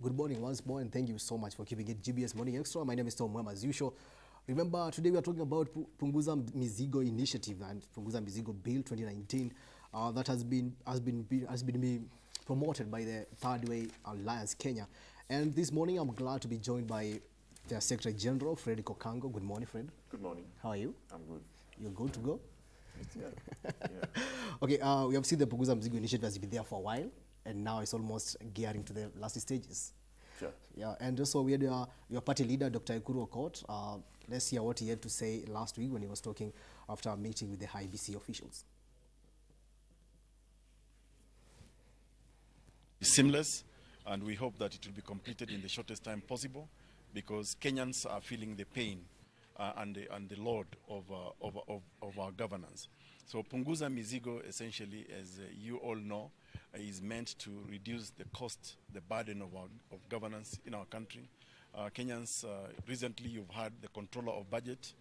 Good morning once more, and thank you so much for keeping it GBS Morning Extra. My name is Tom Muema, as usual. Remember, today we are talking about Punguza Mizigo Initiative and Punguza Mizigo Bill 2019 that has been promoted by the Thirdway Alliance Kenya. And this morning, I'm glad to be joined by the Secretary General, Fredrick Okango. Good morning, Fred. Good morning. How are you? I'm good. You're good to go? Yeah. Okay, we have seen the Punguza Mizigo Initiative has been there for a while, and now it's almost gearing to the last stages. Sure. Yeah, and also we had your party leader, Dr. Ekuru Okot. Let's hear what he had to say last week when he was talking after a meeting with the IBC officials. Seamless, and we hope that it will be completed in the shortest time possible, because Kenyans are feeling the pain and the load of our governance. So Punguza Mizigo, essentially, as you all know, is meant to reduce the cost, the burden of governance in our country. Kenyans, recently you've had the controller of budget,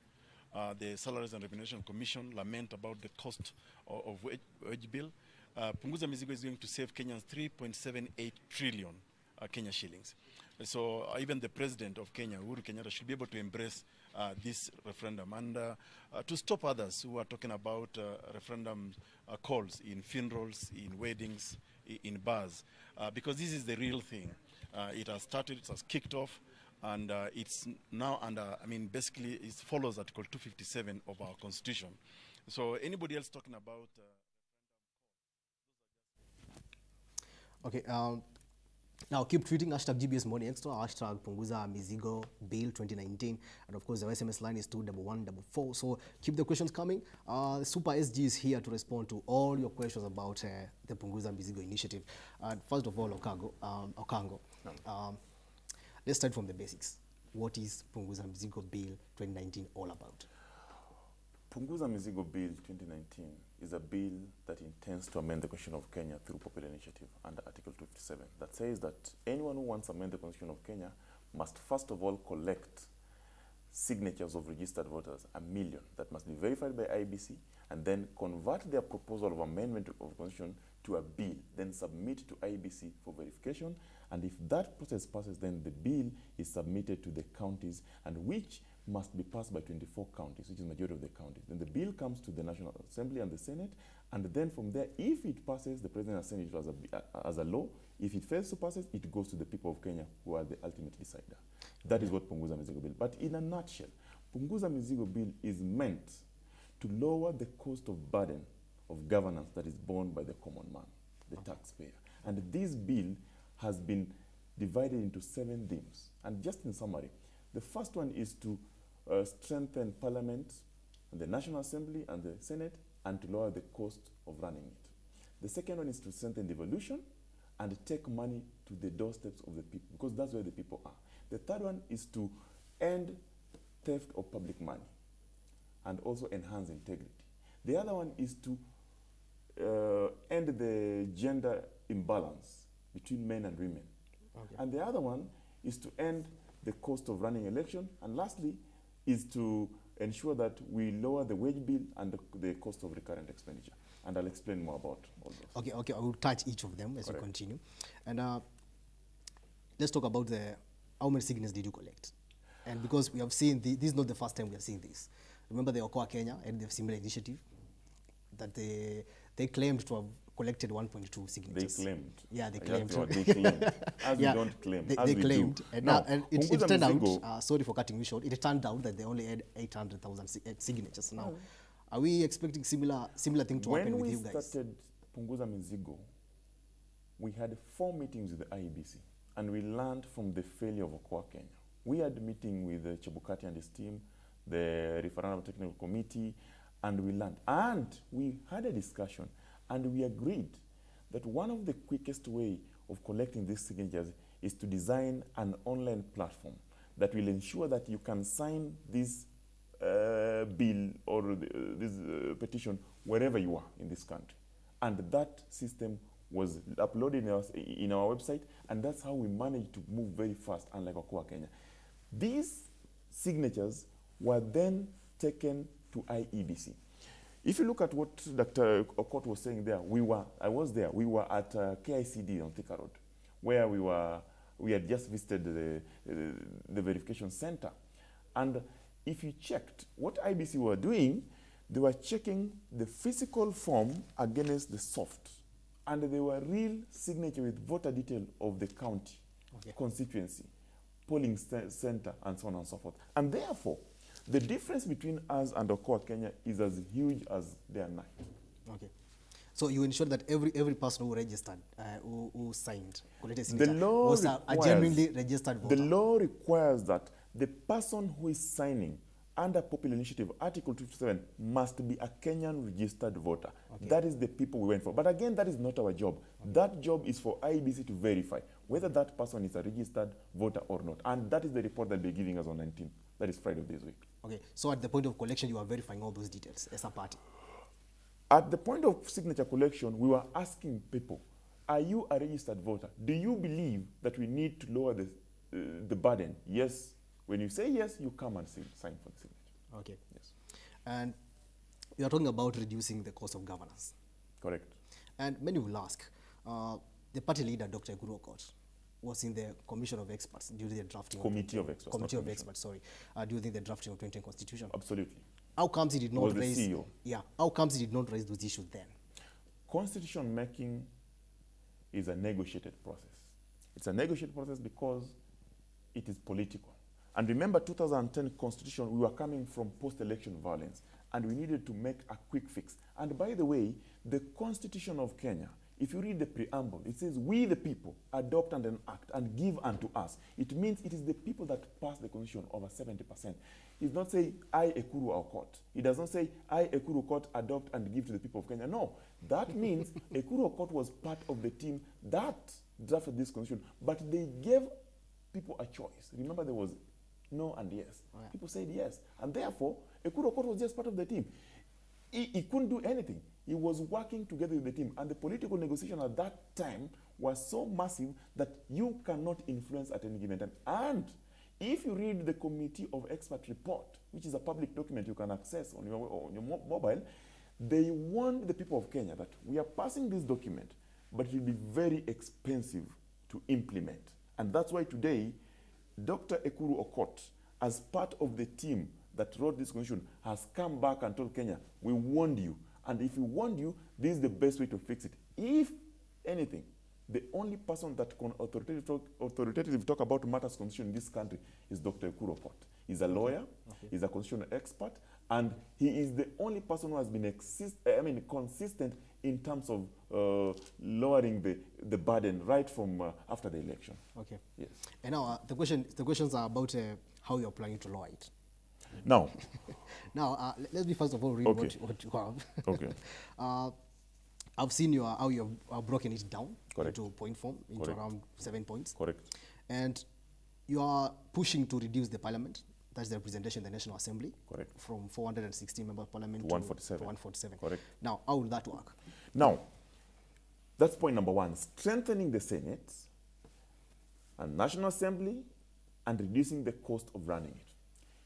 the Salaries and Remuneration Commission lament about the cost of wage bill. Punguza Mizigo is going to save Kenyans 3.78 trillion Kenya shillings. So even the president of Kenya, Uhuru Kenyatta, should be able to embrace this referendum and to stop others who are talking about referendum calls in funerals, in weddings, in bars, because this is the real thing. It has started, it has kicked off, and it's now under, basically it follows Article 257 of our Constitution. So anybody else talking about... Okay, now keep tweeting #GBS Morning Extra, #Punguza Mizigo Bill 2019, and of course the SMS line is 21144. So keep the questions coming. Super SG is here to respond to all your questions about the Punguza Mizigo initiative. First of all, Okango, let's start from the basics. What is Punguza Mizigo Bill 2019 all about? Punguza Mizigo Bill 2019 is a bill that intends to amend the Constitution of Kenya through popular initiative under Article 257 that says that anyone who wants to amend the Constitution of Kenya must first of all collect signatures of registered voters, 1 million, that must be verified by IBC, and then convert their proposal of amendment of the Constitution to a bill, then submit to IBC for verification, and if that process passes, then the bill is submitted to the counties, and which must be passed by 24 counties, which is the majority of the counties. Then the bill comes to the National Assembly and the Senate, and then from there, if it passes, the President has sent it as a law. If it fails to pass it, it goes to the people of Kenya, who are the ultimate decider. That is what Punguza Mizigo Bill. But in a nutshell, Punguza Mizigo Bill is meant to lower the cost of burden of governance that is borne by the common man, the taxpayer. And this bill has been divided into 7 themes. And just in summary, the first one is to strengthen Parliament, the National Assembly and the Senate, and to lower the cost of running it. The second one is to strengthen devolution and take money to the doorsteps of the people, because that's where the people are. The third one is to end theft of public money and also enhance integrity. The other one is to end the gender imbalance between men and women. Okay. And the other one is to end the cost of running election, and lastly is to ensure that we lower the wage bill and the cost of recurrent expenditure. And I'll explain more about all those. Okay, I will touch each of them as we continue. And let's talk about how many signatures did you collect? And because we have seen, this is not the first time we have seen this. Remember the Okoa Kenya had the similar initiative that they claimed to have collected 1.2 signatures. They claimed. Yeah, they claimed. They claimed. As we don't claim. They claimed. And now, it turned out, sorry for cutting you short, it turned out that they only had 800,000 signatures. Now, are we expecting similar thing to happen with you guys? When we started Punguza Mizigo, we had 4 meetings with the IEBC, and we learned from the failure of Okoa Kenya. We had a meeting with Chebukati and his team, the Referendum Technical Committee, and we learned. And we had a discussion, and we agreed that one of the quickest way of collecting these signatures is to design an online platform that will ensure that you can sign this bill or this petition wherever you are in this country. And that system was uploaded in our website, and that's how we managed to move very fast, unlike Okoa Kenya. These signatures were then taken to IEBC. If you look at what Dr. Okot was saying there, I was there. We were at KICD on Thika Road, where we were we had just visited the verification center. And if you checked what IBC were doing, they were checking the physical form against the soft. And they were real signature with voter detail of the county, constituency, polling center, and so on and so forth. And therefore, the difference between us and Okoa Kenya is as huge as day and night. Okay. So you ensure that every person who registered, who signed, collected The signature, law was a genuinely registered voter. The law requires that the person who is signing under Popular Initiative, Article 257, must be a Kenyan registered voter. Okay. That is the people we went for. But again, that is not our job. Okay. That job is for IEBC to verify whether that person is a registered voter or not. And that is the report that they're giving us on 19th. That is Friday of this week. Okay, so at the point of collection, you are verifying all those details as a party? At the point of signature collection, we were asking people, are you a registered voter? Do you believe that we need to lower the burden? Yes. When you say yes, you come and sign for the signature. Okay. Yes. And you are talking about reducing the cost of governance. Correct. And many will ask, the party leader, Dr. Ekuru Aukot, was in the commission of experts during the drafting Committee of experts. Committee of experts, sorry, during the drafting of 2010 constitution. Absolutely. How comes he did not raise? The CEO. Yeah. How comes he did not raise those issues then? Constitution making is a negotiated process. It's a negotiated process because it is political. And remember, 2010 constitution, we were coming from post-election violence, and we needed to make a quick fix. And by the way, the Constitution of Kenya, if you read the preamble, it says, we the people adopt and enact and give unto us. It means it is the people that pass the constitution over 70%. It does not say, I, Ekuru Aukot. It does not say, I, Ekuru Aukot, adopt and give to the people of Kenya. No, that means Ekuru Aukot was part of the team that drafted this constitution, but they gave people a choice. Remember, there was no and yes. Oh, yeah. People said yes. And therefore, Ekuru Aukot was just part of the team. He couldn't do anything. He was working together with the team. And the political negotiation at that time was so massive that you cannot influence at any given time. And if you read the Committee of Expert report, which is a public document you can access on your mobile, they warned the people of Kenya that we are passing this document, but it will be very expensive to implement. And that's why today, Dr. Ekuru Aukot, as part of the team that wrote this constitution, has come back and told Kenya, we warned you. And if we warned you, this is the best way to fix it. If anything, the only person that can authoritatively talk about matters constitution in this country is Dr. Ekuru Aukot. He's a lawyer, he's a constitutional expert, and he is the only person who has been consistent in terms of lowering the burden right from after the election. Okay. Yes. And now the questions are about how you are planning to lower it. Now, let's be first of all read what you have. Okay. I've seen how you have broken it down Correct. into point form, into Correct. around 7 points. Correct. And you are pushing to reduce the parliament, that's the representation in the National Assembly. Correct. From 416 members of parliament to 147. Correct. Now, how will that work? Now, that's point number one, strengthening the Senate and National Assembly and reducing the cost of running it.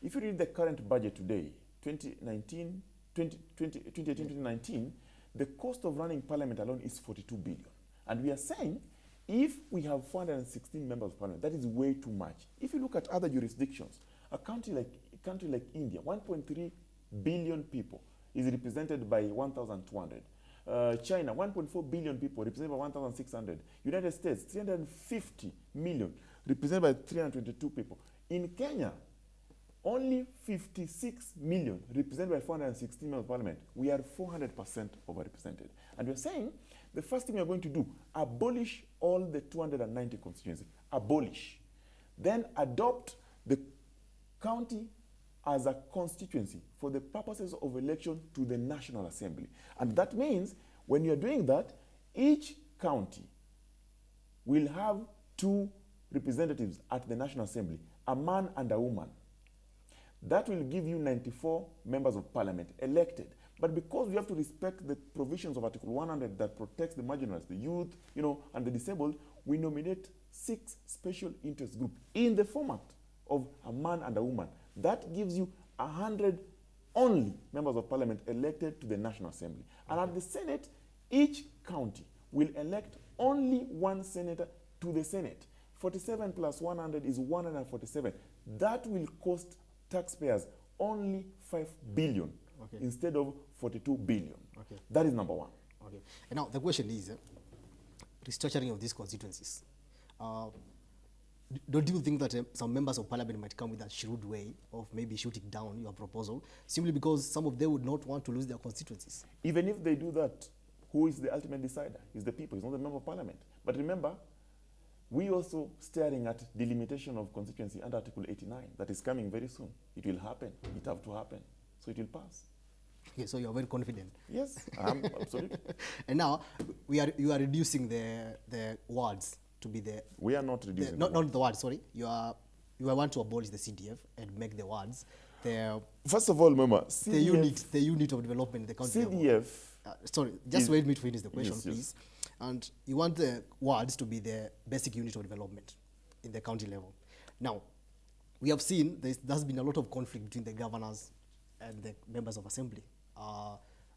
If you read the current budget today, 2018-2019, the cost of running parliament alone is 42 billion. And we are saying, if we have 416 members of parliament, that is way too much. If you look at other jurisdictions, a country like India, 1.3 billion people is represented by 1,200. China, 1.4 billion people represented by 1,600. United States, 350 million represented by 322 people. In Kenya, only 56 million represented by 416 members of parliament. We are 400% overrepresented. And we're saying the first thing we're going to do, abolish all the 290 constituencies. Abolish. Then adopt the county as a constituency for the purposes of election to the National Assembly. And that means when you're doing that, each county will have 2 representatives at the National Assembly, a man and a woman. That will give you 94 members of parliament elected. But because we have to respect the provisions of Article 100 that protects the marginalized, the youth, and the disabled, we nominate 6 special interest groups in the format of a man and a woman. That gives you 100 only members of parliament elected to the National Assembly. And at the Senate, each county will elect only 1 senator to the Senate. 47 plus 100 is 147. That will cost taxpayers only 5 billion instead of 42 billion. That is number one. And now the question is, restructuring of these constituencies. Don't you think that some members of parliament might come with a shrewd way of maybe shooting down your proposal simply because some of them would not want to lose their constituencies? Even if they do that, who is the ultimate decider? It's the people, it's not the member of parliament. But remember, we also staring at delimitation of constituency under Article 89 that is coming very soon. It will happen, it have to happen, so it will pass. Okay, so you are very confident. Yes, absolutely. And now you are reducing the wards to be the. We are not reducing. Not the wards. Sorry, you want to abolish the CDF and make the wards the. First of all, Muema, the unit of development in the country. CDF. Sorry, just wait me to finish the question, yes, please. And you want the wards to be the basic unit of development in the county level. Now, we have seen there's been a lot of conflict between the governors and the members of assembly.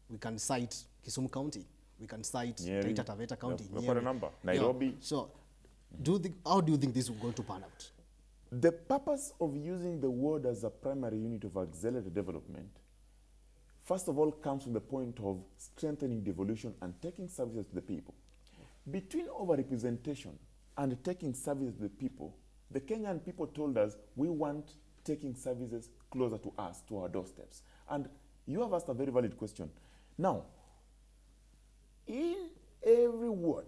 We can cite Kisumu County. We can cite Taita Taveta County. Nairobi. Yeah. So, how do you think this is going to pan out? The purpose of using the ward as a primary unit of accelerated development, first of all, comes from the point of strengthening devolution and taking services to the people. Between overrepresentation and taking services to the people, the Kenyan people told us we want taking services closer to us, to our doorsteps. And you have asked a very valid question. Now, in every ward,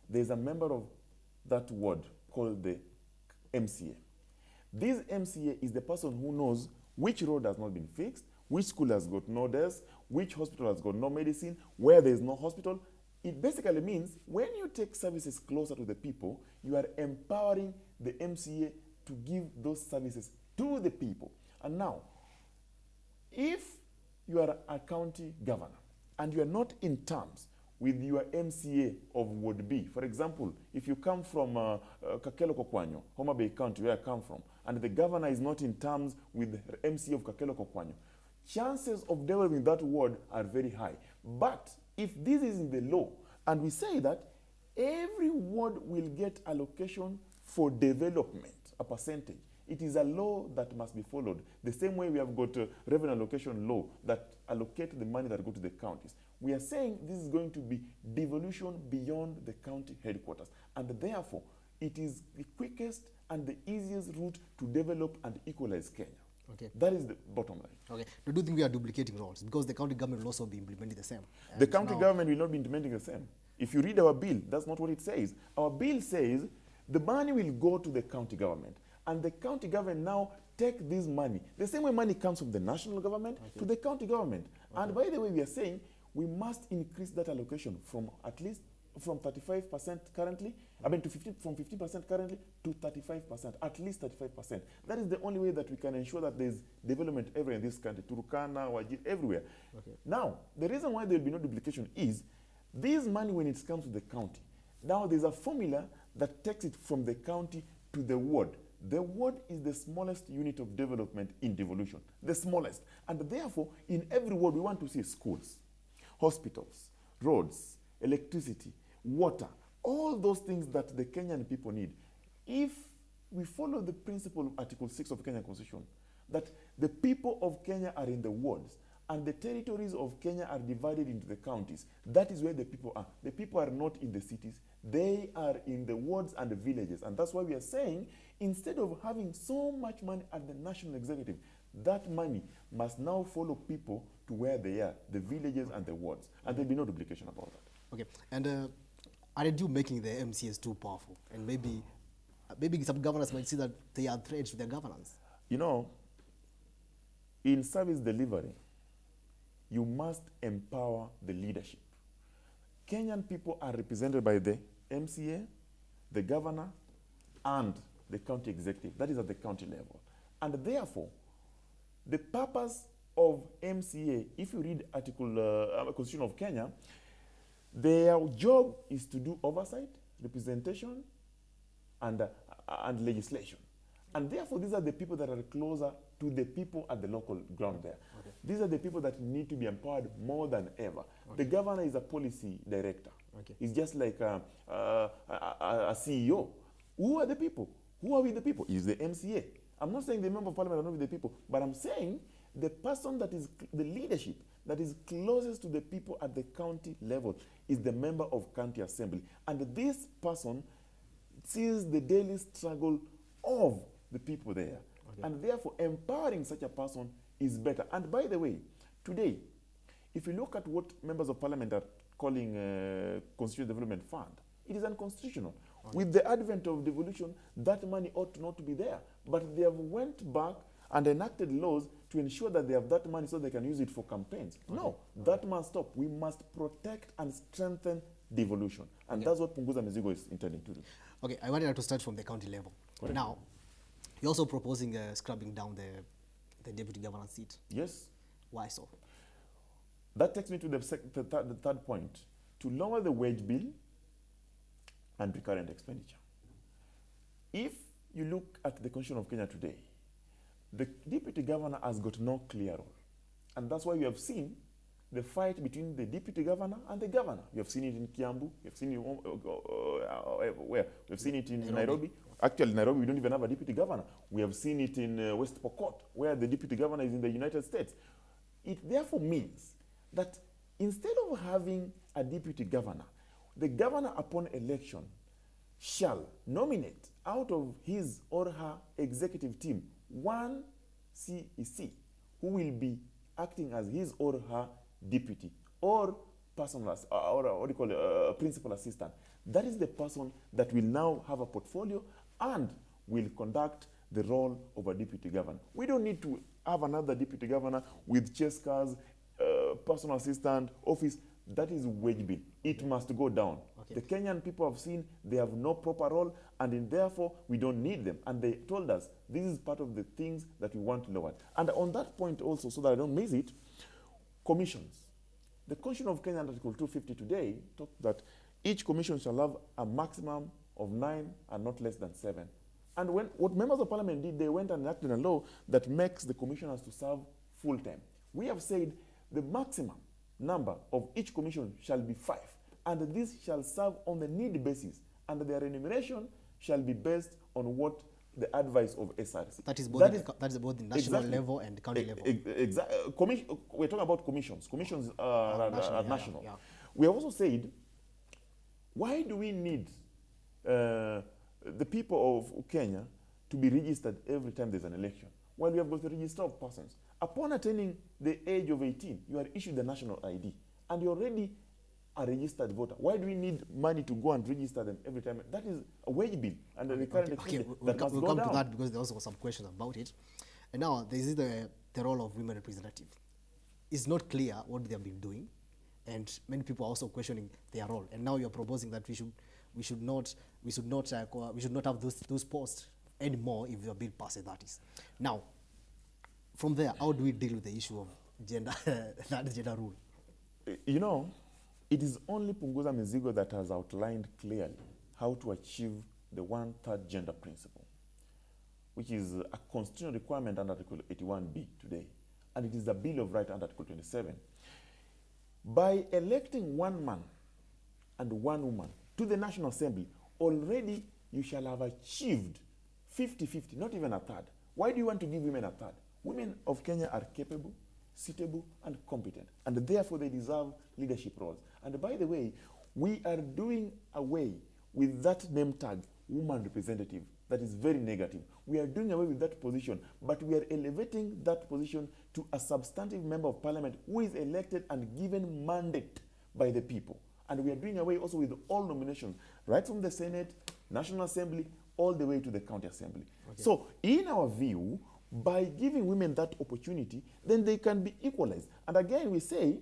there's a member of that ward called the MCA. This MCA is the person who knows which road has not been fixed, which school has got no desk, which hospital has got no medicine, where there is no hospital. It basically means when you take services closer to the people, you are empowering the MCA to give those services to the people. And now, if you are a county governor and you are not in terms with your MCA of Ward B, for example, if you come from Kakelo Kokwanyo, Homa Bay County, where I come from, and the governor is not in terms with the MCA of Kakelo Kokwanyo, chances of developing that ward are very high. But if this is in the law, and we say that every ward will get allocation for development, a percentage, it is a law that must be followed. The same way we have got a revenue allocation law that allocate the money that go to the counties. We are saying this is going to be devolution beyond the county headquarters. And therefore, it is the quickest and the easiest route to develop and equalize Kenya. Okay. That is the bottom line. Okay. Do you think we are duplicating roles? Because the county government will also be implementing the same. The county government will not be implementing the same. If you read our bill, that's not what it says. Our bill says the money will go to the county government. And the county government now take this money. The same way money comes from the national government to the county government. And by the way, we are saying we must increase that allocation from at least from 35% currently, from 15% currently to 35%, at least 35%. That is the only way that we can ensure that there's development everywhere in this country, Turkana, Wajir, everywhere. Now, the reason why there will be no duplication is this money, when it comes to the county, now there's a formula that takes it from the county to the ward. The ward is the smallest unit of development in devolution, the smallest. And therefore, in every ward, we want to see schools, hospitals, roads, electricity, water, all those things that the Kenyan people need. If we follow the principle of Article 6 of the Kenyan Constitution, that the people of Kenya are in the wards, and the territories of Kenya are divided into the counties, that is where the people are. The people are not in the cities. They are in the wards and the villages. And that's why we are saying, instead of having so much money at the national executive, that money must now follow people to where they are, the villages and the wards. And there'll be no duplication about that. Okay. And aren't you making the MCAs too powerful? And maybe some governors might see that they are threats to their governance. You know, in service delivery, you must empower the leadership. Kenyan people are represented by the MCA, the governor, and the county executive. That is at the county level. And therefore, the purpose of MCA, if you read Constitution of Kenya, their job is to do oversight, representation, and legislation. And therefore, these are the people that are closer to the people at the local ground there. Okay. These are the people that need to be empowered more than ever. Okay. The governor is a policy director. Okay. He's just like a CEO. Who are the people? Who are with the people? Is the MCA. I'm not saying the member of parliament are not with the people, but I'm saying the person that is the leadership that is closest to the people at the county level is the member of county assembly. And this person sees the daily struggle of the people there. Okay. And therefore, empowering such a person is better. And by the way, today, if you look at what members of parliament are calling Constitutional Development Fund, it is unconstitutional. Okay. With the advent of devolution, that money ought not to be there. But they have went back and enacted laws to ensure that they have that money so they can use it for campaigns. Okay. No, that must stop. We must protect and strengthen devolution. And that's what Punguza Mizigo is intending to do. Okay, I wanted to start from the county level. Correct. Now, you're also proposing scrubbing down the deputy governor seat. Yes. Why so? That takes me to the third point, to lower the wage bill and recurrent expenditure. If you look at the Constitution of Kenya today, the deputy governor has got no clear role. And that's why you have seen the fight between the deputy governor and the governor. You have seen it in Kiambu, you have seen it where? We have seen it in Nairobi. Actually, Nairobi, we don't even have a deputy governor. We have seen it in West Pokot, where the deputy governor is in the United States. It therefore means that instead of having a deputy governor, the governor upon election shall nominate out of his or her executive team one CEC who will be acting as his or her deputy or personal or what do you call it, principal assistant. That is the person that will now have a portfolio and will conduct the role of a deputy governor. We don't need to have another deputy governor with chess cars, personal assistant, office. That is wage bill. It must go down. Okay. The Kenyan people have seen they have no proper role, and therefore we don't need them. And they told us this is part of the things that we want lowered. And on that point also, so that I don't miss it, commissions. The Constitution of Kenya, Article 250 today, talks that each commission shall have a maximum of 9 and not less than 7. And what members of parliament did, they went and enacted a law that makes the commissioners to serve full time. We have said the maximum number of each commission shall be 5, and this shall serve on the need basis, and their remuneration shall be based on what the advice of SRC. That is both the national level and county level. Exactly. We're talking about commissions. Commissions are national. Yeah. We have also said, why do we need the people of Kenya to be registered every time there's an election? Well, we have got the register of persons. Upon attaining the age of 18, you are issued the national ID, and you're already a registered voter. Why do we need money to go and register them every time? That is a wage bill and a recurrent expenditure that must go down. We'll come to that because there also were some questions about it. And now, there is the role of women representative. It's not clear what they have been doing, and many people are also questioning their role. And now you're proposing that we should not have those posts anymore if the bill passes. That is. Now, from there, how do we deal with the issue of gender, that gender rule? You know, it is only Punguza Mizigo that has outlined clearly how to achieve the 1/3 gender principle, which is a constitutional requirement under Article 81B today, and it is a Bill of Rights under Article 27. By electing one man and one woman to the National Assembly, already you shall have achieved 50-50, not even a third. Why do you want to give women a third? Women of Kenya are capable, suitable, and competent, and therefore they deserve leadership roles. And by the way, we are doing away with that name tag, woman representative, that is very negative. We are doing away with that position, but we are elevating that position to a substantive member of parliament who is elected and given mandate by the people. And we are doing away also with all nominations, right from the Senate, National Assembly, all the way to the county assembly. Okay. So in our view, by giving women that opportunity, then they can be equalized. And again, we say,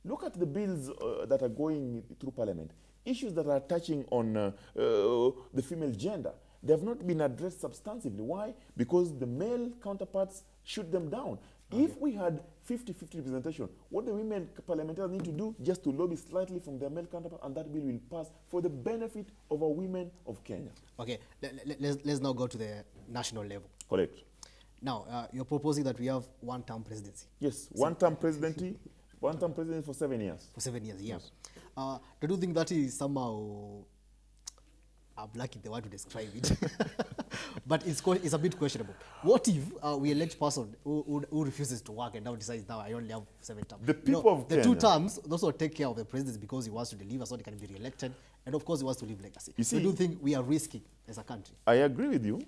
look at the bills that are going through parliament. Issues that are touching on the female gender, they have not been addressed substantively. Why? Because the male counterparts shoot them down. Okay. If we had 50-50 representation, what the women parliamentarians need to do just to lobby slightly from their male counterpart, and that bill will pass for the benefit of our women of Kenya. Okay, let's now go to the national level. Correct. Now, you're proposing that we have one-term presidency. Yes, one-term presidency, one-term presidency for 7 years. For 7 years, yeah. Yes. Do you think that is somehow I'm lucky the word to describe it. But it's a bit questionable. What if we elect a person who refuses to work and now decides, now I only have 7 terms? The people of the Kenya, 2 terms, those will take care of the president because he wants to deliver so he can be re-elected. And of course, he wants to leave legacy. You see, so I do think we are risky as a country. I agree with you,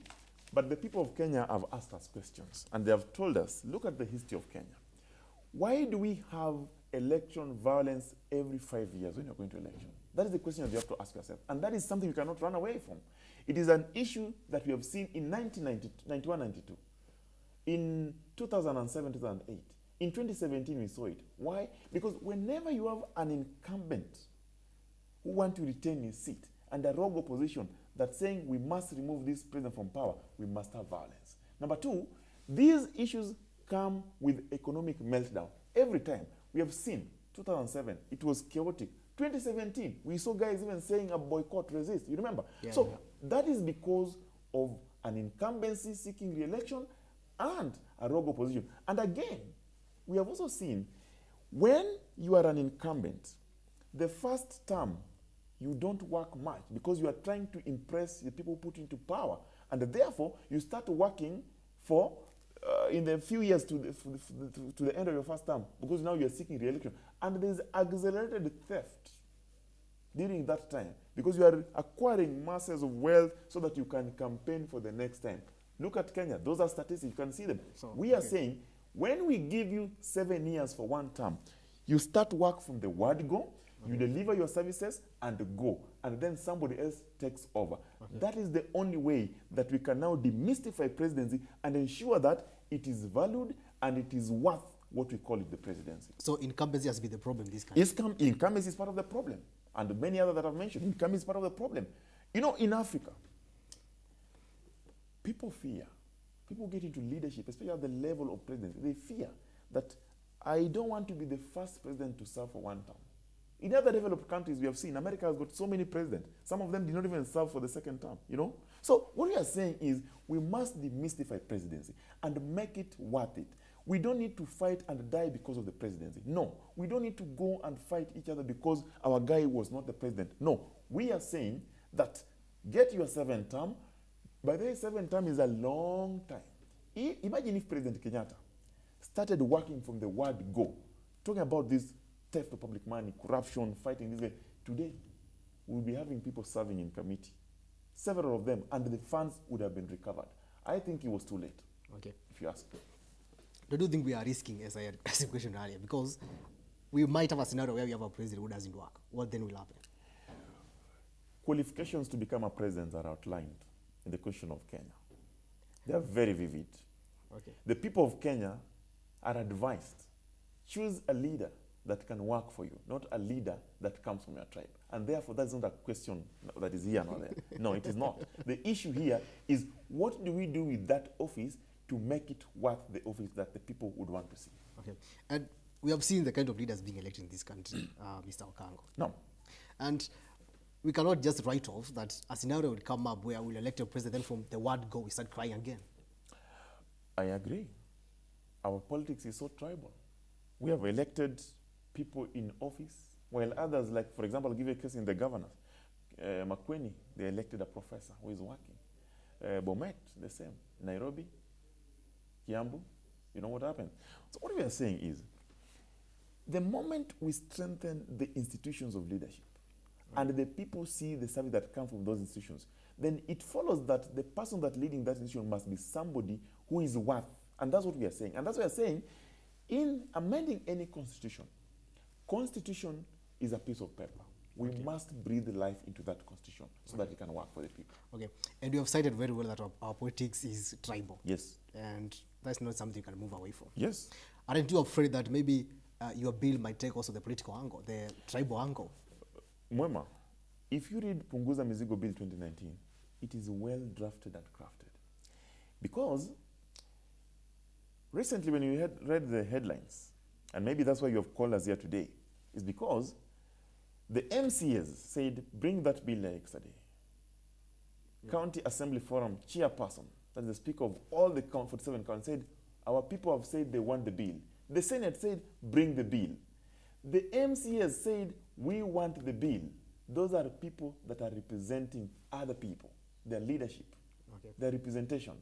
but the people of Kenya have asked us questions, and they have told us, look at the history of Kenya. Why do we have election violence every 5 years when you're going to election? That is the question that you have to ask yourself, and that is something you cannot run away from. It is an issue that we have seen in 1991-92, in 2007, 2008. In 2017, we saw it. Why? Because whenever you have an incumbent who wants to retain his seat and a rogue opposition that's saying we must remove this president from power, we must have violence. Number 2, these issues come with economic meltdown. Every time. We have seen 2007, it was chaotic. 2017, we saw guys even saying a boycott, resist. You remember? Yeah, so that is because of an incumbency seeking re-election and a rogue opposition. And again, we have also seen when you are an incumbent, the first term, you don't work much because you are trying to impress the people put into power. And therefore, you start working for in the few years to the end of your first term, because now you're seeking re-election. And there's accelerated theft during that time because you are acquiring masses of wealth so that you can campaign for the next time. Look at Kenya. Those are statistics. You can see them. So, we are saying when we give you 7 years for 1 term, you start work from the word go, you deliver your services and go, and then somebody else takes over. That is the only way that we can now demystify presidency and ensure that it is valued and it is worth what we call it the presidency. So incumbency has been the problem in this country? Incumbency is part of the problem. And many others that I've mentioned, incumbency is part of the problem. You know, in Africa, people fear. People get into leadership, especially at the level of presidency. They fear that I don't want to be the first president to serve for 1 term. In other developed countries, we have seen America has got so many presidents. Some of them did not even serve for the 2nd term, you know? So what we are saying is we must demystify presidency and make it worth it. We don't need to fight and die because of the presidency. No, we don't need to go and fight each other because our guy was not the president. No, we are saying that get your 7th term. By the way, 7th term is a long time. Imagine if President Kenyatta started working from the word go, talking about this theft of public money, corruption, fighting this way. Today, we'll be having people serving in committee, several of them, and the funds would have been recovered. I think it was too late, if you ask. Do you think we are risking, as I asked the question earlier, because we might have a scenario where we have a president who doesn't work? What then will happen? Qualifications to become a president are outlined in the Constitution of Kenya. They are very vivid. The people of Kenya are advised, choose a leader that can work for you, not a leader that comes from your tribe. And therefore, that's not a question that is here nor there. No, it is not. The issue here is what do we do with that office to make it worth the office that the people would want to see. And we have seen the kind of leaders being elected in this country, Mr. Okango. No. And we cannot just write off that a scenario will come up where we'll elect a president from the word go, we start crying again. I agree. Our politics is so tribal. We have elected people in office, while others, like, for example, I'll give you a case in the governors. Makweni, they elected a professor who is working. Bomet, the same. Nairobi, Kiambu, you know what happened? So what we are saying is, the moment we strengthen the institutions of leadership, and the people see the service that comes from those institutions, then it follows that the person that leading that institution must be somebody who is worth. And that's what we are saying. And that's what we are saying. In amending any constitution is a piece of paper. We must breathe life into that constitution so that it can work for the people. And you have cited very well that our politics is tribal. Yes. And that's not something you can move away from. Yes. Aren't you afraid that maybe your bill might take also the political angle, the tribal angle? Muema, if you read Punguza Mizigo Bill 2019, it is well drafted and crafted. Because recently when you read the headlines, and maybe that's why you have called us here today, is because the MCAs said, bring that bill yesterday. County Assembly Forum chairperson, that is the speaker of all the 47 counties, said, our people have said they want the bill. The Senate said, bring the bill. The MCAs said, we want the bill. those are people that are representing other people, their leadership, their representation.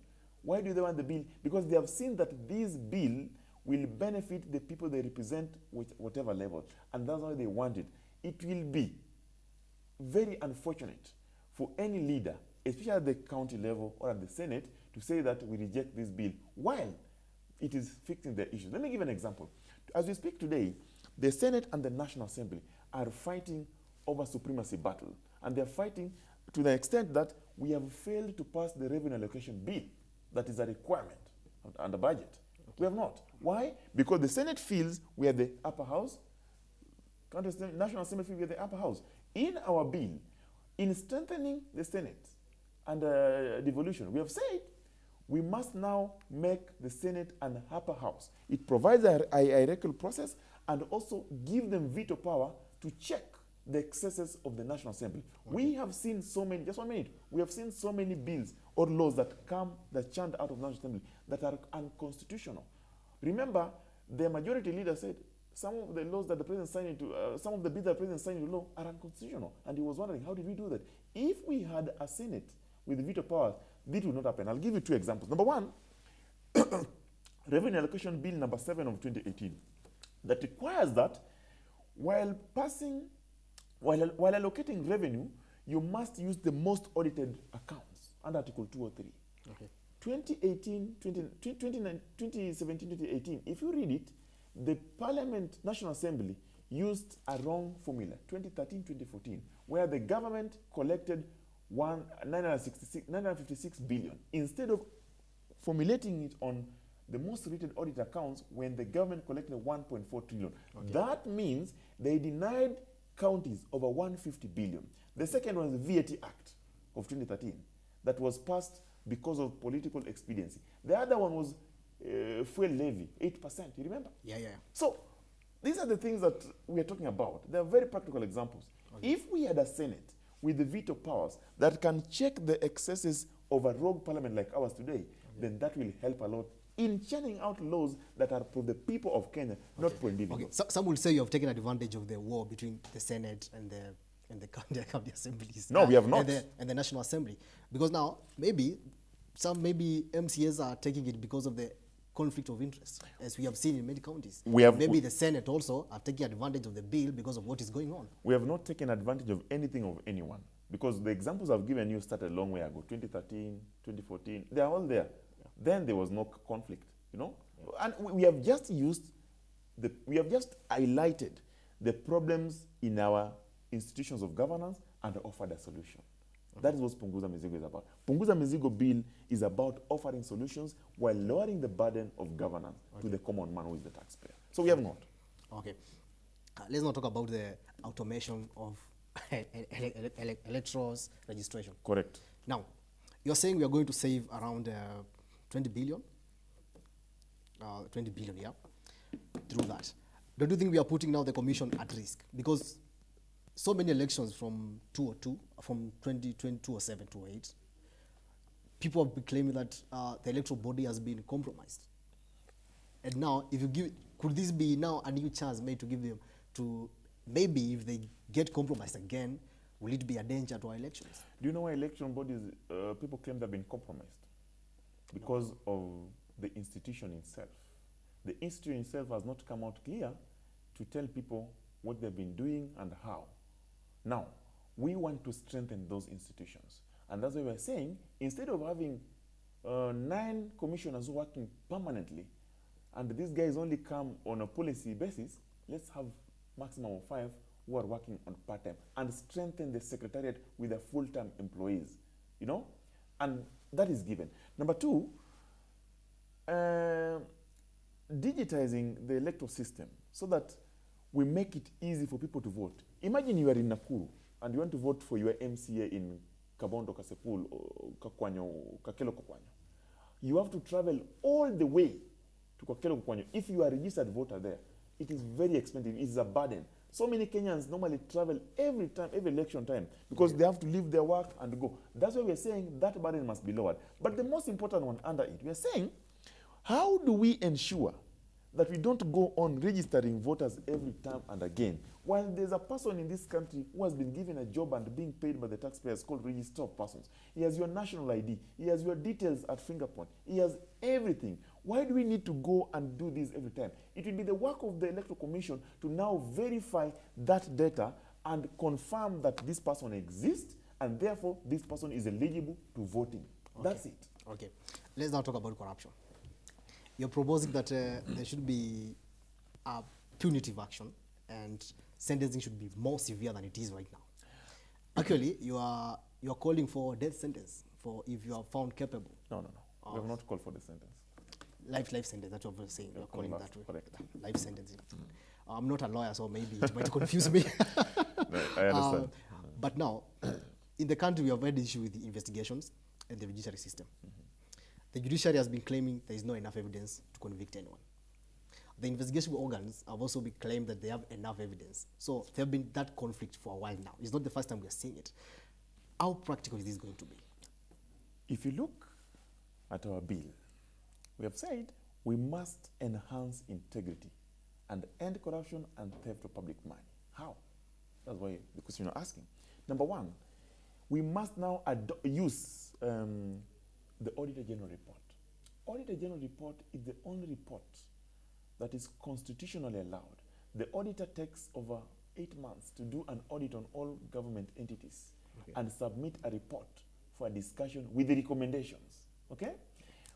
Why do they want the bill? Because they have seen that this bill will benefit the people they represent with whatever level, and that's why they want it. It will be very unfortunate for any leader, especially at the county level or at the Senate, to say that we reject this bill while it is fixing their issues. Let me give an example. As we speak today, the Senate and the National Assembly are fighting over supremacy battle, and they're fighting to the extent that we have failed to pass the revenue allocation bill that is a requirement under budget. We have not. Why? Because the Senate feels we are the upper house, National Assembly feels we are the upper house. In our bill, in strengthening the Senate and devolution, we have said we must now make the Senate an upper house. It provides a hierarchical process and also give them veto power to check the excesses of the National Assembly. We have seen so many, just 1 minute, we have seen so many bills or laws that churned out of the National Assembly that are unconstitutional. Remember, the majority leader said some of the laws that the president signed into, some of the bills that the president signed into law are unconstitutional. And he was wondering, how did we do that? If we had a Senate with veto powers, this would not happen. I'll give you 2 examples. Number 1, Revenue Allocation Bill number 7 of 2018, that requires that while allocating revenue, you must use the most audited accounts under Article 203. Okay. 2017-2018, if you read it, the Parliament National Assembly used a wrong formula, 2013-2014, where the government collected 956 billion instead of formulating it on the most rated audit accounts when the government collected 1.4 trillion. Okay. That means they denied counties over 150 billion. The second one is the VAT Act of 2013 that was passed because of political expediency. The other one was fuel levy, 8%. You remember? Yeah. So these are the things that we are talking about. They are very practical examples. Okay. If we had a Senate with the veto powers that can check the excesses of a rogue parliament like ours today, then that will help a lot in churning out laws that are for the people of Kenya, not for individuals. Okay. So, some will say you have taken advantage of the war between the Senate and the county assemblies. No, we have not. And the National Assembly. Because now, maybe MCAs are taking it because of the conflict of interest, as we have seen in many counties. Maybe the Senate also are taking advantage of the bill because of what is going on. We have not taken advantage of anything of anyone, because the examples I've given you started a long way ago, 2013, 2014, they are all there. Yeah. Then there was no conflict, you know? Yeah. And we have just highlighted the problems in our institutions of governance and offered a solution. That is what Punguza Mizigo is about. Punguza Mizigo bill is about offering solutions while lowering the burden of governance to the common man who is the taxpayer. So we have not. Okay. Let's not talk about the automation of electors registration. Correct. Now, you're saying we are going to save around 20 billion? 20 billion, yeah, through that. Don't you think we are putting now the commission at risk? Because so many elections from 2002, from 2007, 2008, people have been claiming that the electoral body has been compromised. And now, if you give, could this be now a new chance made to give them to, maybe if they get compromised again, will it be a danger to our elections? Do you know why election bodies, people claim they've been compromised? Because of the institution itself. The institution itself has not come out clear to tell people what they've been doing and how. Now, we want to strengthen those institutions. And that's why we're saying, instead of having 9 commissioners working permanently, and these guys only come on a policy basis, let's have maximum of 5 who are working on part-time, and strengthen the secretariat with the full-time employees, you know? And that is given. Number 2, digitizing the electoral system so that we make it easy for people to vote. Imagine you are in Nakuru and you want to vote for your MCA in Kabondo, Kasepul, or Kakwanyo, Kakelo Kakwanyo. You have to travel all the way to Kakelo Kakwanyo. If you are a registered voter there, it is very expensive. It is a burden. So many Kenyans normally travel every time, every election time, because they have to leave their work and go. That's why we're saying that burden must be lowered. But the most important one under it, we're saying, how do we ensure that we don't go on registering voters every time and again. While there's a person in this country who has been given a job and being paid by the taxpayers called Register of Persons. He has your national ID. He has your details at fingerprint. He has everything. Why do we need to go and do this every time? It will be the work of the Electoral Commission to now verify that data and confirm that this person exists and therefore this person is eligible to voting. Okay. That's it. Okay. Let's now talk about corruption. You're proposing that there should be a punitive action and sentencing should be more severe than it is right now. Actually, you are calling for death sentence for if you are found capable. No. We have not called for the sentence. Life sentence, that's what we're saying. You're calling life, that way. correct. Life sentencing. I'm not a lawyer, so maybe it might confuse me. No, I understand. But now, in the country, we have had issue with the investigations and the judiciary system. The judiciary has been claiming there is not enough evidence to convict anyone. The investigation organs have also been claimed that they have enough evidence. So there have been that conflict for a while now. It's not the first time we are seeing it. How practical is this going to be? If you look at our bill, we have said we must enhance integrity and end corruption and theft of public money. How? That's why the question you're asking. Number one, we must now use the Auditor General report. Auditor General report is the only report that is constitutionally allowed. The auditor takes over 8 months to do an audit on all government entities and submit a report for a discussion with the recommendations. Okay?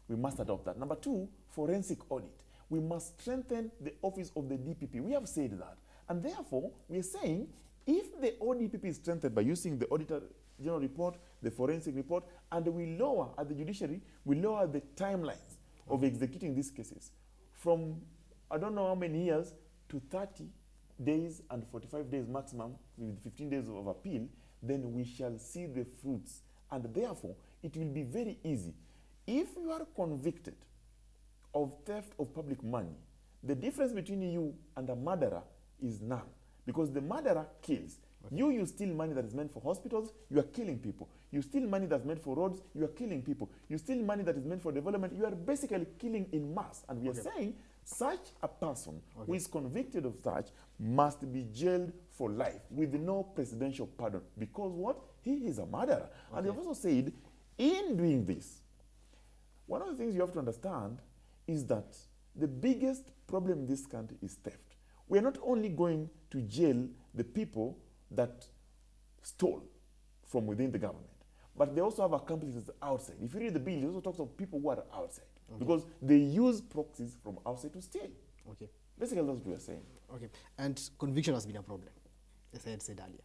We must adopt that. Number two, forensic audit. We must strengthen the office of the DPP. We have said that. And therefore, we are saying if the ODPP is strengthened by using the Auditor General report, the forensic report, and we lower, at the judiciary, we lower the timelines of executing these cases from, I don't know how many years, to 30 days and 45 days maximum, with 15 days of appeal, then we shall see the fruits. And therefore, it will be very easy. If you are convicted of theft of public money, the difference between you and a murderer is none. Because the murderer kills. You steal money that is meant for hospitals, you are killing people. You steal money that's meant for roads, you are killing people. You steal money that is meant for development, you are basically killing in mass. And we are saying such a person who is convicted of such must be jailed for life with no presidential pardon. Because what? He is a murderer. And we have also said, in doing this, one of the things you have to understand is that the biggest problem in this country is theft. We are not only going to jail the people that stole from within the government, but they also have accomplices outside. If you read the bill, it also talks of people who are outside, because they use proxies from outside to steal. Okay. Basically, that's what we are saying. Okay. And conviction has been a problem, as I had said earlier,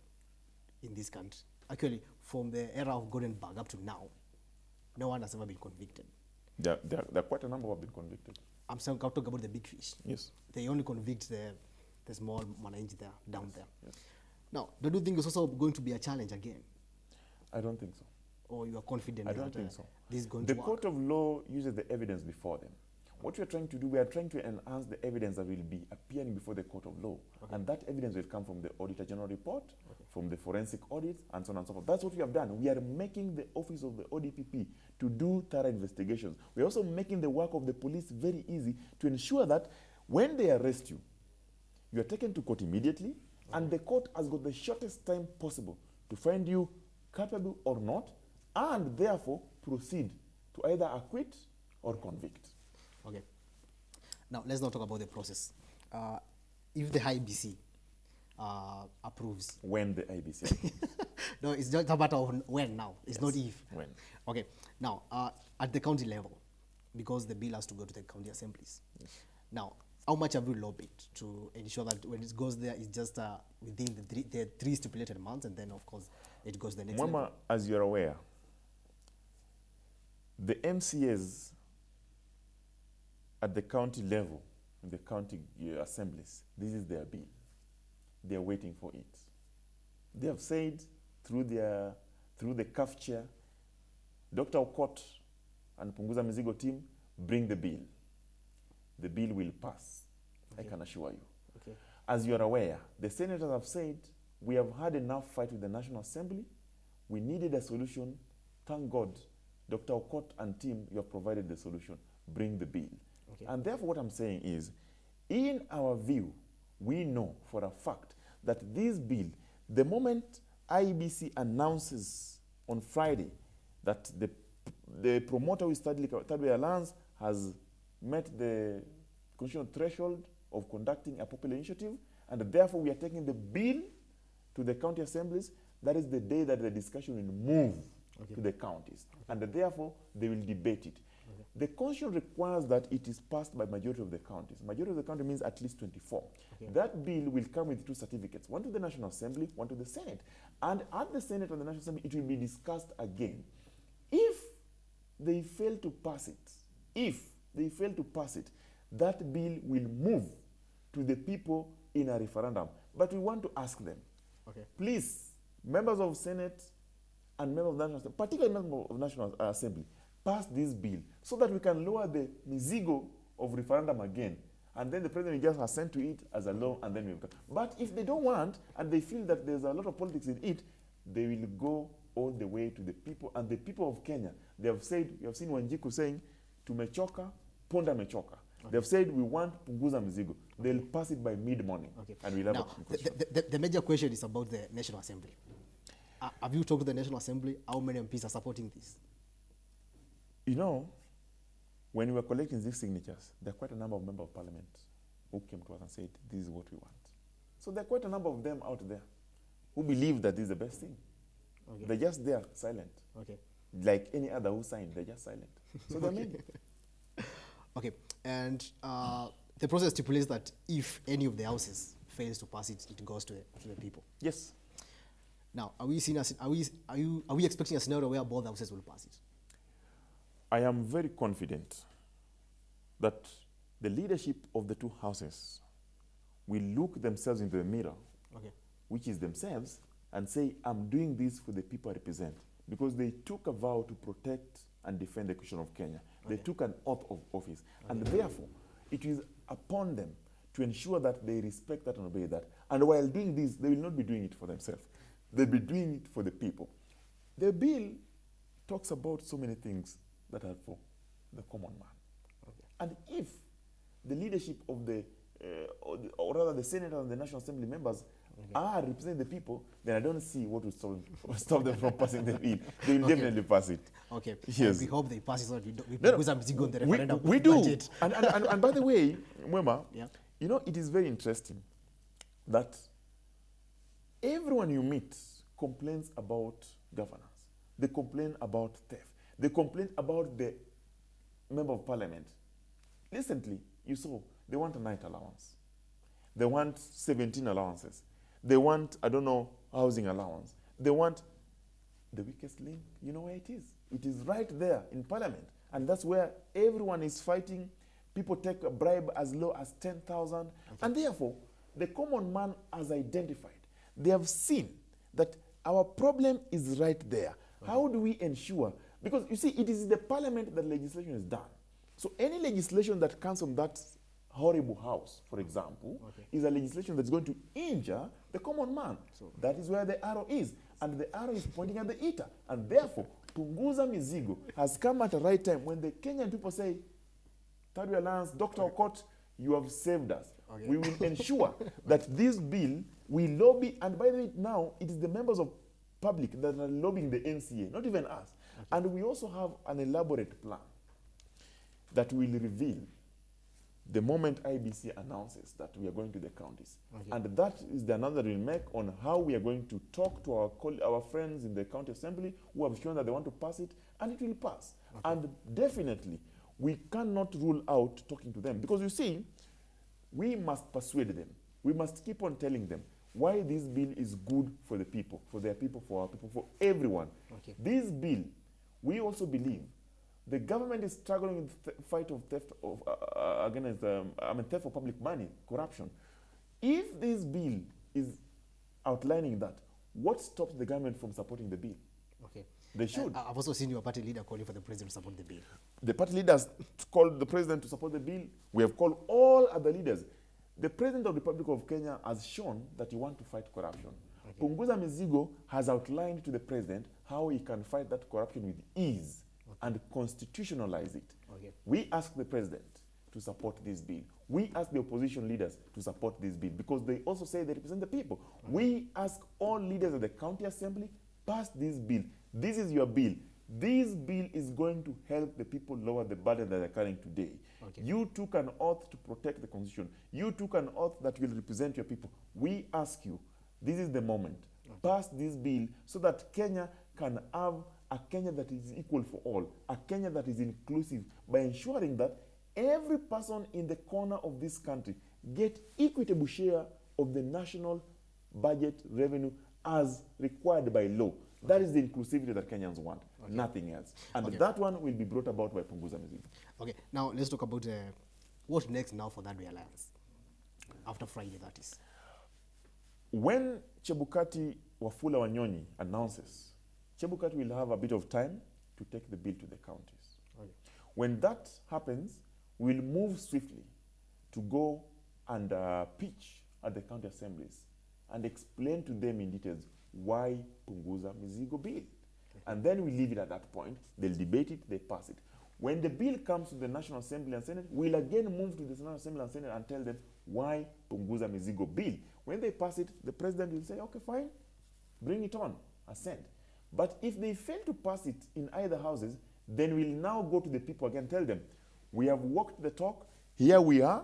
in this country. Actually, from the era of Goldenberg up to now, no one has ever been convicted. There are quite a number who have been convicted. I'm talking about the big fish. Yes. They only convict the small manage there, down there. Yes. Now, don't you think it's also going to be a challenge again? I don't think so. Or you are confident I don't that think so. this is going The to work? court of law uses the evidence before them. What we are trying to do, we are trying to enhance the evidence that will be appearing before the court of law. And that evidence will come from the Auditor General report, from the forensic audit, and so on and so forth. That's what we have done. We are making the office of the ODPP to do thorough investigations. We're also making the work of the police very easy to ensure that when they arrest you, you are taken to court immediately, and the court has got the shortest time possible to find you culpable or not, and therefore proceed to either acquit or convict. Okay. Now, let's not talk about the process. If the IBC approves. When the IBC. No, it's just a matter of when now. It's not if. When. Okay. Now, at the county level, because the bill has to go to the county assemblies. Now, how much have you lobbied to ensure that when it goes there, it's just within the three stipulated months, and then, of course, it goes to the next Muema, level? as you're aware, the MCAs at the county level, in the county assemblies, this is their bill. They are waiting for it. They have said through the CAF chair, Dr. Okot and Punguza Mizigo team, bring the bill. The bill will pass. I can assure you. Okay. As you are aware, the senators have said, we have had enough fight with the National Assembly. We needed a solution. Thank God, Dr. Okot and team, you have provided the solution. Bring the bill. Okay. And therefore, what I'm saying is, In our view, we know for a fact that this bill, the moment IEBC announces on Friday that the promoter with Thirdway Alliance has met the constitutional threshold of conducting a popular initiative, and therefore we are taking the bill to the county assemblies, that is the day that the discussion will move to the counties. And therefore, they will debate it. The constitution requires that it is passed by majority of the counties. Majority of the county means at least 24. That bill will come with 2 certificates, one to the National Assembly, one to the Senate. And at the Senate and the National Assembly, it will be discussed again. If they fail to pass it, that bill will move to the people in a referendum. But we want to ask them, please, members of Senate and members of the National Assembly, particularly members of National Assembly, pass this bill so that we can lower the mizigo of referendum again. And then the president will just assent to it as a law, and then we'll come. But if they don't want, and they feel that there's a lot of politics in it, they will go all the way to the people. And the people of Kenya, they have said, you have seen Wanjiku saying, tumechoka, ponda mechoka. They have said, we want punguza mizigo. They'll pass it by mid-morning. And we'll have now, the major question is about the National Assembly. Have you talked to the National Assembly? How many MPs are supporting this? You know, when we were collecting these signatures, there are quite a number of members of parliament who came to us and said, this is what we want. So there are quite a number of them out there who believe that this is the best thing. They're just there, silent. Like any other who signed, they're just silent. So they're many. And the process stipulates that if any of the houses fails to pass it, it goes to the people. Yes. Now, are we expecting a scenario where both houses will pass it? I am very confident that the leadership of the 2 houses will look themselves into the mirror, which is themselves, and say, I'm doing this for the people I represent. Because they took a vow to protect and defend the Constitution of Kenya. They took an oath of office. And therefore, it is upon them to ensure that they respect that and obey that. And while doing this, they will not be doing it for themselves. They'll be doing it for the people. The bill talks about so many things that are for the common man. And if the leadership of or rather the Senate and the National Assembly members are representing the people, then I don't see what will stop them from passing the bill. They will definitely pass it. Yes. And we hope they pass it so we we do. And by the way, Muema, you know, it is very interesting that everyone you meet complains about governance. They complain about theft. They complain about the member of parliament. Recently, you saw, they want a night allowance. They want 17 allowances. They want, I don't know, housing allowance. They want the weakest link. You know where it is? It is right there in parliament. And that's where everyone is fighting. People take a bribe as low as 10,000. And therefore, the common man has identified. They have seen that our problem is right there. How do we ensure? Because you see, it is in the parliament that legislation is done. So any legislation that comes from that horrible house, for example, is a legislation that's going to injure the common man. So that is where the arrow is. And the arrow is pointing at the eater. And therefore, punguza mizigo has come at the right time when the Kenyan people say, Thirdway Alliance, Dr. Okot, you have saved us. We will ensure that this bill will lobby, and by the way, now it is the members of public that are lobbying the NCA, not even us. And we also have an elaborate plan that will reveal the moment IBC announces that we are going to the counties. And that is the announcement we'll make on how we are going to talk to our friends in the county assembly who have shown that they want to pass it, and it will pass. And definitely, we cannot rule out talking to them, because you see, we must persuade them. We must keep on telling them why this bill is good for the people, for their people, for our people, for everyone. This bill, we also believe the government is struggling with the fight of theft of against theft of public money, corruption. If this bill is outlining that, what stops the government from supporting the bill? They should. I've also seen your party leader calling for the president to support the bill. The party leaders called the president to support the bill. We have called all other leaders. The president of the Republic of Kenya has shown that he wants to fight corruption. Punguza Mizigo has outlined to the president how he can fight that corruption with ease and constitutionalize it. We ask the president to support this bill. We ask the opposition leaders to support this bill because they also say they represent the people. We ask all leaders of the county assembly, pass this bill. This is your bill. This bill is going to help the people lower the burden that they're carrying today. Okay. You took an oath to protect the constitution. You took an oath that will represent your people. We ask you, this is the moment. Okay. Pass this bill so that Kenya can have a Kenya that is equal for all, a Kenya that is inclusive, by ensuring that every person in the corner of this country get equitable share of the national budget revenue as required by law. That is the inclusivity that Kenyans want, nothing else. And that one will be brought about by Punguza Mizigo. Okay, now let's talk about what next now for that alliance after Friday, that is. When Chebukati Wafula Wanyonyi announces, Chebukati will have a bit of time to take the bill to the counties. Okay. When that happens, we'll move swiftly to go and pitch at the county assemblies and explain to them in details why Punguza Mizigo bill. And then we leave it at that point. They'll debate it, they pass it. When the bill comes to the National Assembly and Senate, we'll again move to the National Assembly and Senate and tell them why Punguza Mizigo bill. When they pass it, the president will say, okay, fine, bring it on, assent. But if they fail to pass it in either houses, then we'll now go to the people again, tell them, we have walked the talk, here we are,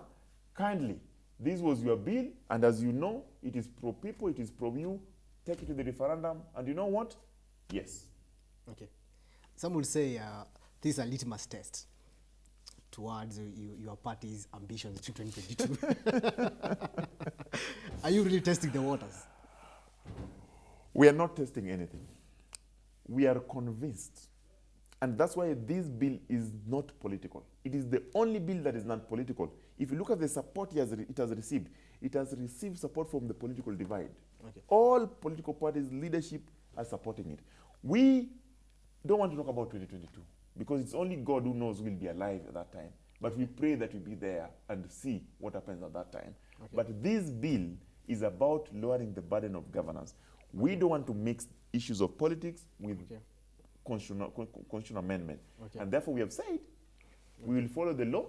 kindly, this was your bill, and as you know, it is pro-people, it is pro-you, take it to the referendum, and you know what? Yes. Okay. Some would say this is a litmus test towards your party's ambitions to 2022. Are you really testing the waters? We are not testing anything. We are convinced. And that's why this bill is not political. It is the only bill that is not political. If you look at the support it has received support from the political divide. Okay. All political parties' leadership are supporting it. We don't want to talk about 2022 because it's only God who knows we'll be alive at that time. But we pray that we'll be there and see what happens at that time. Okay. But this bill is about lowering the burden of governance. We don't want to mix issues of politics with constitutional amendment. Okay. And therefore we have said we will follow the law,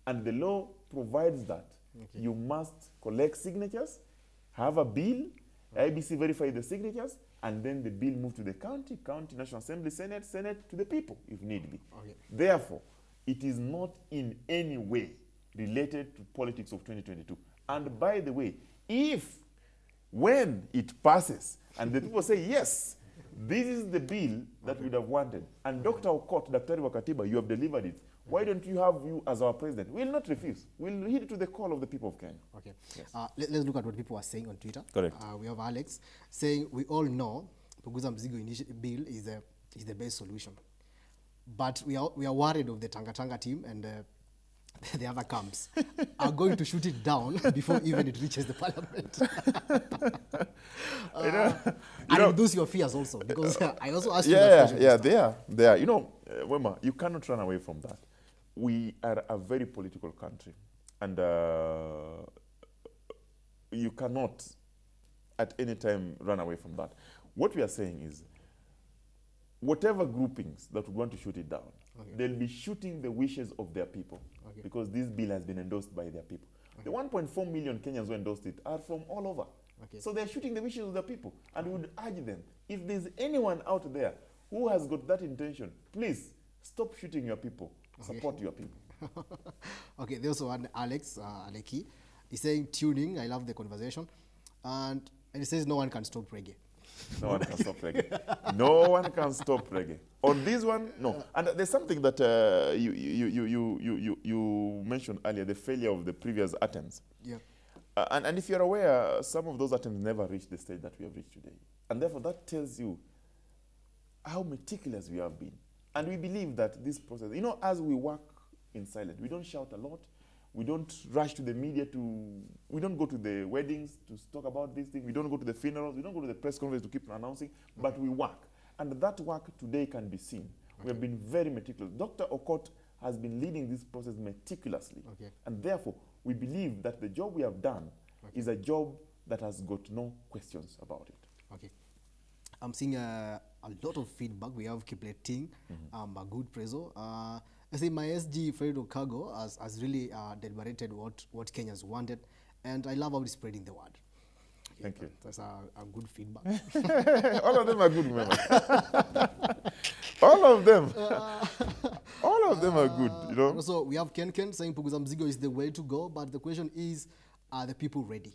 and the law provides that you must collect signatures, have a bill, IBC verify the signatures, and then the bill move to the county, National Assembly, Senate to the people if need be. Okay. Therefore, it is not in any way related to politics of 2022. And by the way, when it passes and the people say, yes, this is the bill that we would have wanted, and Dr. Okot, Daktari wa Katiba, you have delivered it, why don't you have you as our president? We'll not refuse. We'll heed to the call of the people of Kenya. Okay. Yes. Let's look at what people are saying on Twitter. Correct. We have Alex saying, we all know Punguza Mzigo bill is the best solution. But we are worried of the Tanga team and the other camps are going to shoot it down before even it reaches the parliament. And reduce your fears also, because I also asked you that question. Yeah, they are. You know, Muema, you cannot run away from that. We are a very political country, and you cannot at any time run away from that. What we are saying is, whatever groupings that would want to shoot it down, they'll be shooting the wishes of their people, because this bill has been endorsed by their people. The 1.4 million Kenyans who endorsed it are from all over. So they're shooting the wishes of their people, and we would urge them, if there's anyone out there who has got that intention, please stop shooting your people, support your people. Okay, there's also one Alex Aleki. He's saying, tuning, I love the conversation, and he says no one can stop reggae. No one can stop reggae. No one can stop reggae. On this one, no. And there's something that you mentioned earlier, the failure of the previous attempts. Yeah. And if you're aware, some of those attempts never reached the stage that we have reached today. And therefore, that tells you how meticulous we have been. And we believe that this process, you know, as we work in silence, we don't shout a lot. We don't rush to the media we don't go to the weddings to talk about this thing. We don't go to the funerals. We don't go to the press conference to keep announcing, but we work. And that work today can be seen. We have been very meticulous. Dr. Okot has been leading this process meticulously. And therefore, we believe that the job we have done is a job that has got no questions about it. Okay. I'm seeing a lot of feedback. We have Kipleting, a good preso. I say my SG Fredrick Okango has really deliberated what Kenyans wanted, and I love how he's spreading the word. Okay, Thank you. That's a good feedback. All of them are good members. All of them. All of them are good, you know. And also, we have Ken saying Punguza Mzigo is the way to go, but the question is, are the people ready?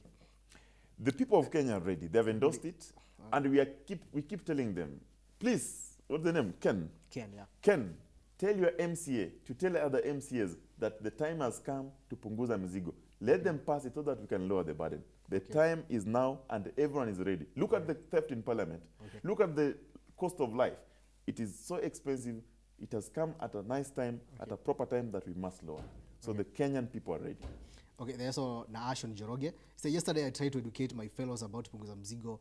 The people of Kenya are ready. They have endorsed it, and we keep telling them, please, what's the name? Ken, Yeah. Ken, tell your MCA to tell other MCAs that the time has come to Punguza Mzigo. Let them pass it so that we can lower the burden. The time is now, and everyone is ready. Look at the theft in Parliament. Look at the cost of life. It is so expensive. It has come at a nice time, at a proper time that we must lower. So the Kenyan people are ready. Okay, there's also Naashon Joroge. So yesterday I tried to educate my fellows about Punguza Mzigo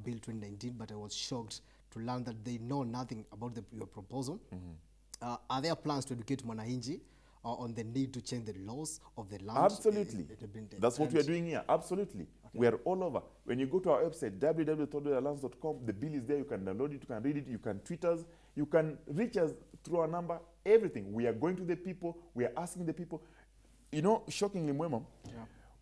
Bill 2019, but I was shocked to learn that they know nothing about your proposal. Are there plans to educate Mwananchi on the need to change the laws of the land? Absolutely. That's what we are doing here. Absolutely. We are all over. When you go to our website, www.thirdwayalliance.com, the bill is there. You can download it, you can read it, you can tweet us, you can reach us through our number, everything. We are going to the people, we are asking the people. You know, shockingly, Muema,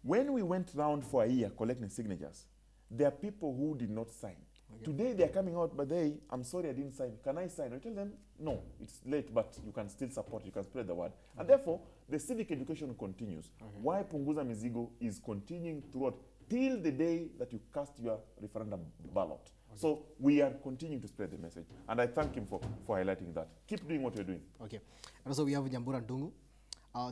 when we went round for a year collecting signatures, there are people who did not sign. Today they are coming out, but I'm sorry I didn't sign. Can I sign? I tell them, no, it's late, but you can still support, you can spread the word. And therefore, the civic education continues. Why Punguza Mizigo is continuing throughout till the day that you cast your referendum ballot. So we are continuing to spread the message. And I thank him for highlighting that. Keep doing what you're doing. Okay. And also we have Nyambura Ndungu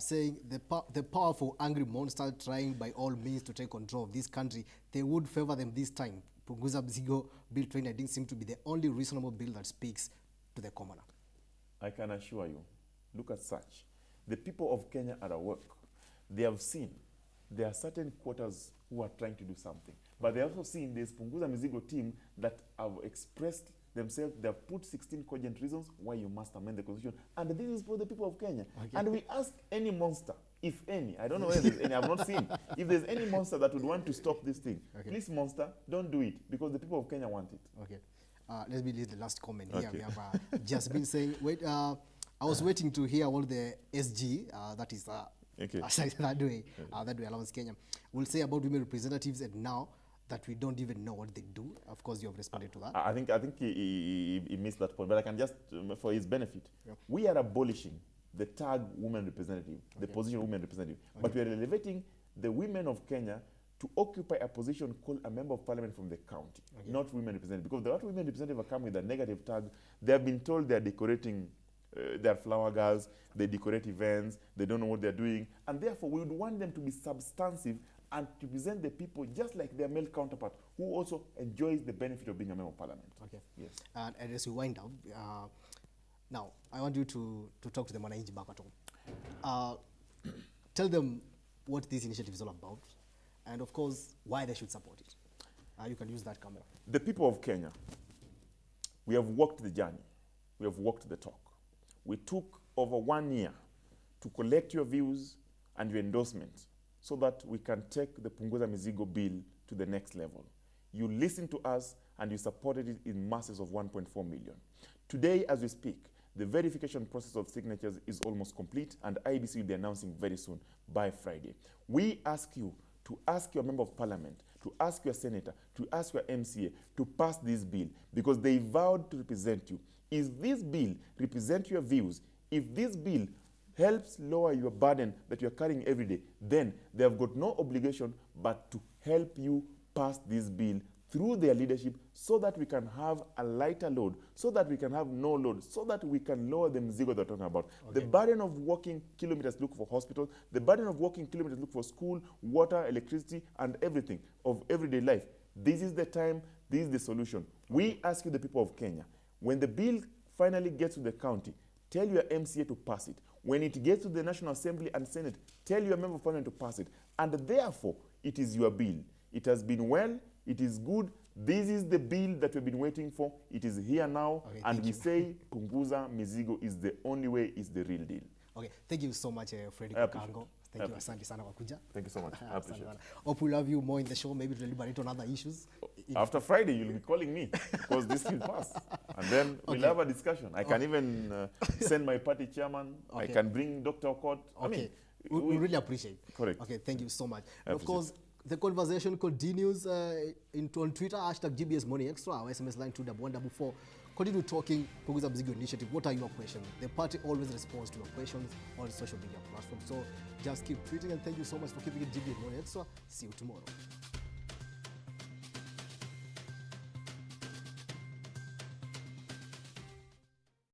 saying the powerful angry monster trying by all means to take control of this country, they would favor them this time. Punguza Mzigo Bill 2019 seems to be the only reasonable bill that speaks to the commoner. I can assure you, look at such. The people of Kenya are at work. They have seen there are certain quarters who are trying to do something. But they have also seen this Punguza Mizigo team that have expressed themselves. They have put 16 cogent reasons why you must amend the constitution. And this is for the people of Kenya. And we ask any monster, if any, I don't know whether there's any, I've not seen, if there's any monster that would want to stop this thing, please, monster, don't do it, because the people of Kenya want it. Okay. Let me read the last comment here. We have just been saying, wait, I was waiting to hear all the SG, that is Thirdway Allowance Kenya, will say about women representatives, and now that we don't even know what they do. Of course, you have responded to that. I think he missed that point, but I can just, for his benefit, we are abolishing the tag women representative, the position women representative, but we are elevating the women of Kenya to occupy a position called a member of parliament from the county, not women representative. Because the women representative are come with a negative tag. They have been told they are decorating, they are flower girls, they decorate events, they don't know what they're doing, and therefore we would want them to be substantive and to present the people just like their male counterpart, who also enjoys the benefit of being a member of parliament. Okay. Yes. And as we wind up, now I want you to talk to the Mwananchi back at home. Tell them what this initiative is all about, and of course, why they should support it. You can use that camera. The people of Kenya, we have walked the journey. We have walked the talk. We took over 1 year to collect your views and your endorsements so that we can take the Punguza Mizigo bill to the next level. You listened to us and you supported it in masses of 1.4 million. Today, as we speak, the verification process of signatures is almost complete, and IBC will be announcing very soon, by Friday. We ask you to ask your member of parliament, to ask your senator, to ask your MCA to pass this bill, because they vowed to represent you. If this bill represents your views, if this bill helps lower your burden that you're carrying every day, then they have got no obligation but to help you pass this bill through their leadership, so that we can have a lighter load, so that we can have no load, so that we can lower the mzigo they're talking about. The burden of walking kilometers look for hospitals, the burden of walking kilometers look for school, water, electricity, and everything of everyday life. This is the time, this is the solution. We ask you, the people of Kenya, when the bill finally gets to the county, tell your MCA to pass it. When it gets to the National Assembly and Senate, tell your member of parliament to pass it. And therefore, it is your bill. It has been well, it is good. This is the bill that we've been waiting for. It is here now, and we say Punguza Mizigo is the only way, is the real deal. Okay, thank you so much, Fredrick Okango. Thank you, asante sana kwa kuja. Thank you so much. I appreciate it. Hope we'll have you more in the show, maybe to deliberate on other issues. After Friday, you'll be calling me because this will pass. And then we'll have a discussion. I can even send my party chairman. I can bring Dr. Okot. I mean, we really appreciate. Correct. Okay, thank you so much. And of course, the conversation continues on Twitter, hashtag GBS Money Extra, our SMS line 21144. Continue talking, Punguza Mzigo Initiative. What are your questions? The party always responds to your questions on social media platforms. So just keep tweeting, and thank you so much for keeping it GBS Money Extra. See you tomorrow.